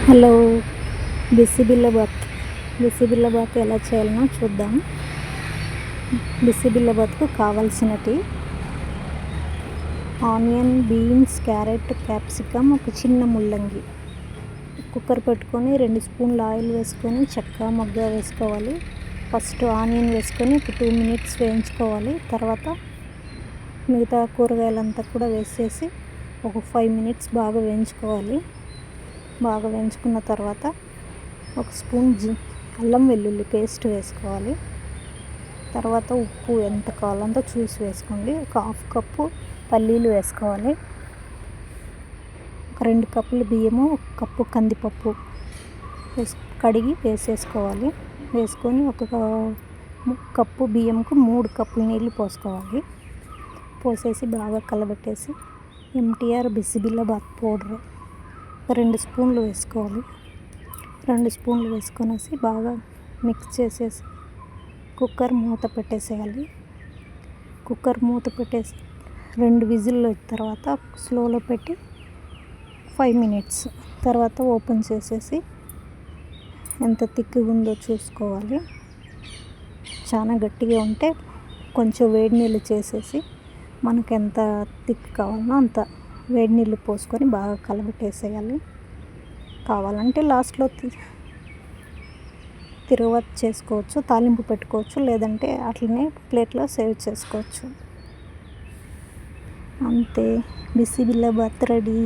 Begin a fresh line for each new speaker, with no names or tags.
Hello. బిసిబిళ్ళబాత్ ఎలా చేయాలనో చూద్దాం. బిసిబిళ్ళబాత్కు కావాల్సినవి ఆనియన్, బీన్స్, క్యారెట్, క్యాప్సికమ్, ఒక చిన్న ముల్లంగి. కుక్కర్ పెట్టుకొని 2 స్పూన్ల ఆయిల్ వేసుకొని చెక్క మొగ్గ వేసుకోవాలి. ఫస్ట్ ఆనియన్ వేసుకొని ఒక 2 మినిట్స్ వేయించుకోవాలి. తర్వాత మిగతా కూరగాయలంతా కూడా వేసేసి ఒక 5 మినిట్స్ బాగా వేయించుకోవాలి. బాగా వేయించుకున్న తర్వాత ఒక స్పూన్ అల్లం వెల్లుల్లి పేస్ట్ వేసుకోవాలి. తర్వాత ఉప్పు ఎంత కావాలంతో చూసి వేసుకోండి. ఒక 1/2 కప్పు పల్లీలు వేసుకోవాలి. ఒక 2 కప్పులు బియ్యము, 1 కప్పు కందిపప్పు కడిగి వేసేసుకోవాలి. వేసుకొని ఒక కప్పు బియ్యంకు 3 కప్పులు నీళ్ళు పోసుకోవాలి. పోసేసి బాగా కలబెట్టేసి ఎంటీఆర్ బిసిబిళ్ళబాత్ పౌడర్ 2 స్పూన్లు వేసుకోవాలి. 2 స్పూన్లు వేసుకొనేసి బాగా మిక్స్ చేసేసి కుక్కర్ మూత పెట్టేసేయాలి. కుక్కర్ మూత పెట్టేసి 2 విజిల్లు వచ్చిన తర్వాత స్లోలో పెట్టి 5 మినిట్స్ తర్వాత ఓపెన్ చేసేసి ఎంత థిక్గా ఉందో చూసుకోవాలి. చాలా గట్టిగా ఉంటే కొంచెం వేడి నీళ్ళు చేసేసి మనకు ఎంత థిక్ కావాలో అంత వేడి నీళ్ళు పోసుకొని బాగా కలబెట్టేసేయాలి. కావాలంటే లాస్ట్లో తిరువాత చేసుకోవచ్చు, తాలింపు పెట్టుకోవచ్చు, లేదంటే అట్లనే ప్లేట్లో సర్వ్ చేసుకోవచ్చు. అంతే, బిసిబిళ్ళబాత్ రెడీ.